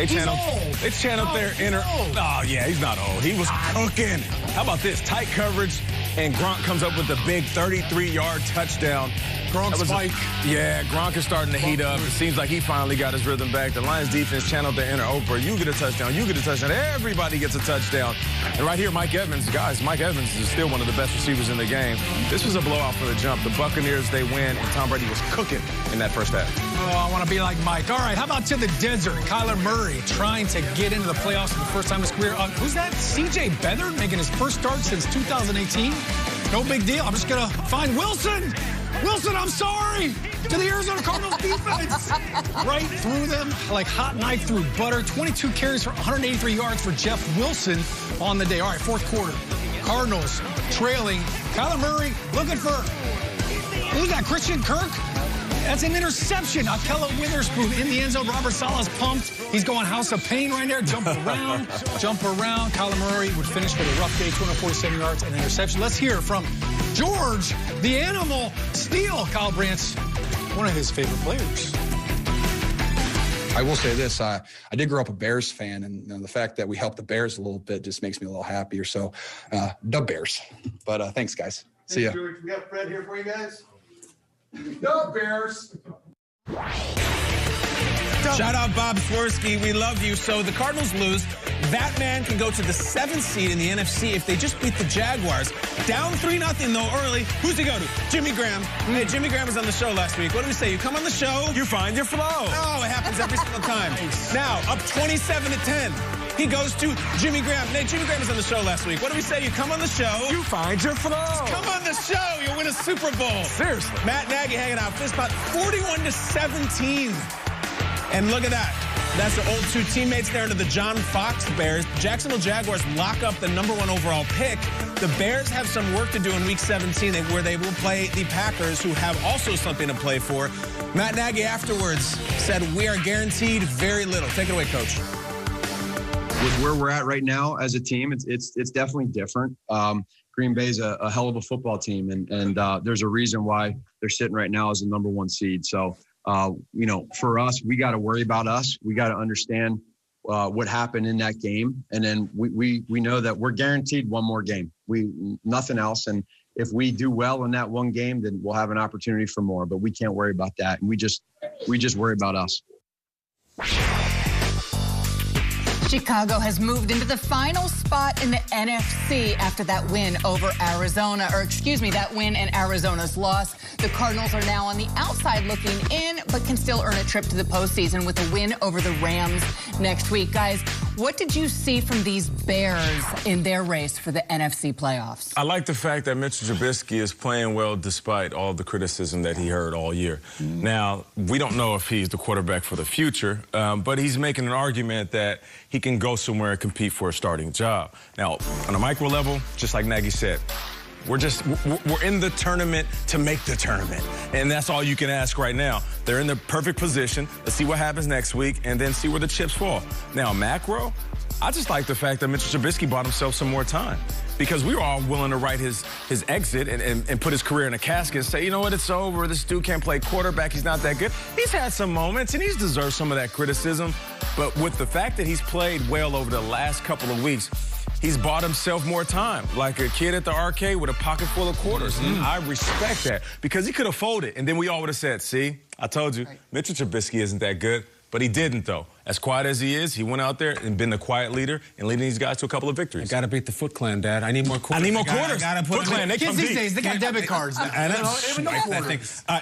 They channeled their inner. Oh, yeah, he's not old. He was cooking. How about this? Tight coverage, and Gronk comes up with a big 33-yard touchdown. Gronk's spike. Yeah, Gronk is starting to heat up. It seems like he finally got his rhythm back. The Lions defense channeled their inner Oprah. You get a touchdown. You get a touchdown. Everybody gets a touchdown. And right here, Mike Evans. Guys, Mike Evans is still one of the best receivers in the game. This was a blowout for the jump. The Buccaneers, they win, and Tom Brady was cooking in that first half. Oh, I want to be like Mike. All right, how about to the desert? Kyler Murray trying to get into the playoffs for the first time in his career. Who's that? C.J. Beathard making his first start since 2018? No big deal. I'm just going to find Wilson. Wilson, I'm sorry, to the Arizona Cardinals defense. Right through them like hot knife through butter. 22 carries for 183 yards for Jeff Wilson on the day. All right, fourth quarter. Cardinals trailing. Kyler Murray looking for, who's that, Christian Kirk? That's an interception. Akella Witherspoon in the end zone. Robert Saleh's pumped. He's going house of pain right there. Jump around, jump around. Kyler Murray would finish with a rough day, 247 yards and an interception. Let's hear from George, the animal, Steele. Kyle Brandt's one of his favorite players. I will say this, I did grow up a Bears fan, and the fact that we helped the Bears a little bit just makes me a little happier. So, the Bears. But thanks, guys. See ya. George, we got Fred here for you guys. No Bears. Shout out Bob Swirsky. We love you. So the Cardinals lose. That man can go to the 7th seed in the NFC if they just beat the Jaguars. Down 3-0 though early. Who's he go to? Jimmy Graham. Hey, Jimmy Graham was on the show last week. What did we say? You come on the show, You find your flow. oh, it happens every single time. Now, up 27-10. He goes to Jimmy Graham. Hey, Jimmy Graham was on the show last week. What did we say? You come on the show. You find your flow. Come on the show. You'll win a Super Bowl. Seriously. Matt Nagy hanging out. Fist bump 41-17. And look at that. That's the old two teammates there under the John Fox Bears. Jacksonville Jaguars lock up the #1 overall pick. The Bears have some work to do in Week 17 where they will play the Packers, who have also something to play for. Matt Nagy afterwards said, we are guaranteed very little. Take it away, Coach. With where we're at right now as a team, it's definitely different. Green Bay's a hell of a football team, and there's a reason why they're sitting right now as the #1 seed. So, for us, we got to worry about us. We got to understand what happened in that game, and then we know that we're guaranteed one more game. Nothing else, and if we do well in that one game, then we'll have an opportunity for more. But we can't worry about that, and we just worry about us. Chicago has moved into the final spot in the NFC after that win over Arizona, that win and Arizona's loss. The Cardinals are now on the outside looking in, but can still earn a trip to the postseason with a win over the Rams next week. Guys, what did you see from these Bears in their race for the NFC playoffs? I like the fact that Mitchell Trubisky is playing well despite all the criticism that he heard all year. Now, we don't know if he's the quarterback for the future, but he's making an argument that he can go somewhere and compete for a starting job. Now, on a micro level, just like Nagy said, we're in the tournament to make the tournament. And that's all you can ask right now. They're in the perfect position. Let's see what happens next week and then see where the chips fall. Now, macro, I just like the fact that Mitchell Trubisky bought himself some more time, because we were all willing to write his exit and put his career in a casket and say, you know what, it's over. This dude can't play quarterback. He's not that good. He's had some moments, and he's deserved some of that criticism. But with the fact that he's played well over the last couple of weeks, he's bought himself more time, like a kid at the arcade with a pocket full of quarters. And I respect that, because he could have folded, and then we all would have said, see, I told you, Mitchell Trubisky isn't that good. But he didn't, though. As quiet as he is, he went out there and been the quiet leader and leading these guys to a couple of victories. I got to beat the Foot Clan, Dad. I need more quarters. I need more quarters. Foot Clan, they come Kids these deep. days, they got debit cards now.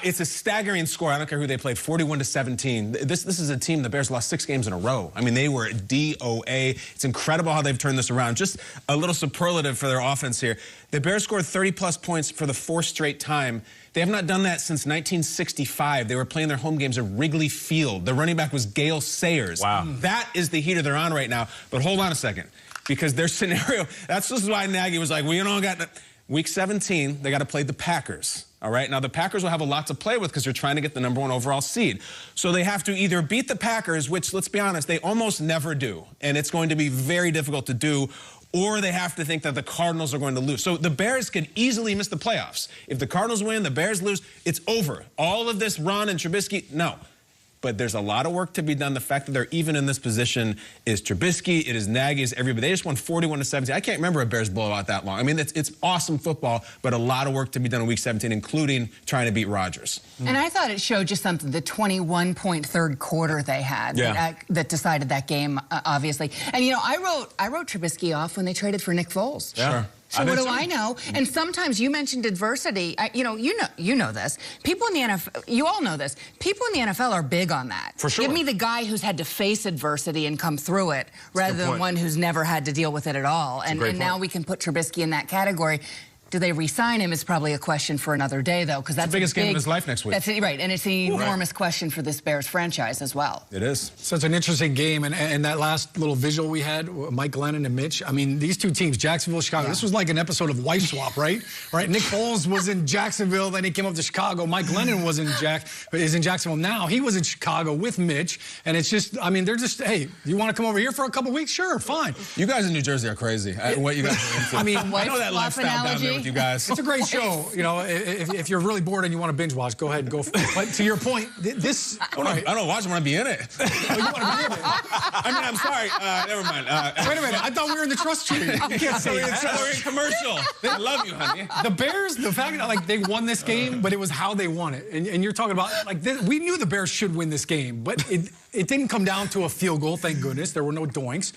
It's a staggering score. I don't care who they played, 41-17. This is a team, the Bears lost 6 games in a row. I mean, they were DOA. It's incredible how they've turned this around. Just a little superlative for their offense here. The Bears scored 30-plus points for the 4th straight time. They have not done that since 1965. They were playing their home games at Wrigley Field. The running back was Gale Sayers. Wow. That is the heater they're on right now. But hold on a second, because their scenario, this is why Nagy was like, well, you know, Week 17, they got to play the Packers. All right, now the Packers will have a lot to play with because they're trying to get the #1 overall seed. So they have to either beat the Packers, which, let's be honest, they almost never do, and it's going to be very difficult to do, or they have to think that the Cardinals are going to lose. So the Bears could easily miss the playoffs. If the Cardinals win, the Bears lose, it's over. All of this run and Trubisky, no. but there's a lot of work to be done. The fact that they're even in this position is Trubisky, it is Nagy, is everybody. They just won 41-17. I can't remember a Bears blowout that long. I mean, it's awesome football, but a lot of work to be done in Week 17, including trying to beat Rodgers. And I thought it showed just something, the 21-point third quarter they had that decided that game, obviously. And, you know, I wrote Trubisky off when they traded for Nick Foles. Yeah. Sure. So what do I know? And sometimes you mentioned adversity. You know this. People in the NFL, you all know this. People in the NFL are big on that. For sure. Give me the guy who's had to face adversity and come through it, rather than one who's never had to deal with it at all. And now we can put Trubisky in that category. Do they re-sign him is probably a question for another day, though, because that's the biggest game of his life next week. That's right, and it's an enormous question for this Bears franchise as well. It is. Such an interesting game, and that last little visual we had, Mike Glennon and Mitch. I mean, these two teams, Jacksonville, Chicago. This was like an episode of Wife Swap, right? Right. Nick Foles was in Jacksonville, then he came up to Chicago. Mike Glennon is in Jacksonville now. He was in Chicago with Mitch, and it's just, I mean, they're just, hey, you want to come over here for a couple weeks? Sure, fine. You guys in New Jersey are crazy. What you guys are into. I mean, I know that lifestyle down there with you guys. It's a great show. You know, if you're really bored and you want to binge watch, go ahead and go for it. But to your point, this... I don't watch, I want to be in it. Oh, you want to be in it? I mean, I'm sorry. Never mind. Wait a minute. I thought we were in the trust tree. You can't say that. We're in commercial. I love you, honey. The Bears, the fact that, like, they won this game, but it was how they won it. And you're talking about, like, we knew the Bears should win this game, but it didn't come down to a field goal, thank goodness. There were no doinks.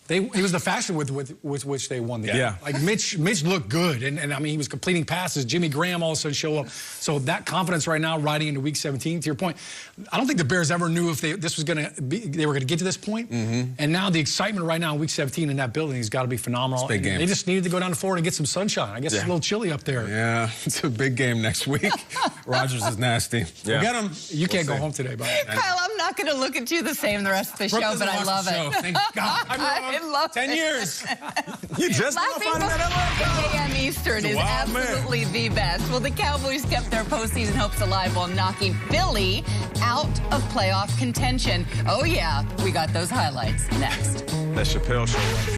It was the fashion with which they won the game. Yeah. Like, Mitch looked good, and I mean, he was completing passes. Jimmy Graham all of a sudden showed up. So that confidence right now, riding into Week 17, to your point, I don't think the Bears ever knew if they were going to get to this point. And now the excitement right now in Week 17 in that building has got to be phenomenal. It's a big game. They just needed to go down to Florida and get some sunshine. I guess it's a little chilly up there. Yeah, it's a big game next week. Rodgers is nasty. Yeah. We'll get him. You can't go home today, buddy. Kyle, I'm not going to look at you the same the rest of the show, but I love it. Thank God. I love it. 10 years. You just Laughing before 8 a.m. Eastern is absolutely the best. Well, the Cowboys kept their postseason hopes alive while knocking Philly out of playoff contention. Oh, yeah, we got those highlights next. That Chappelle Show.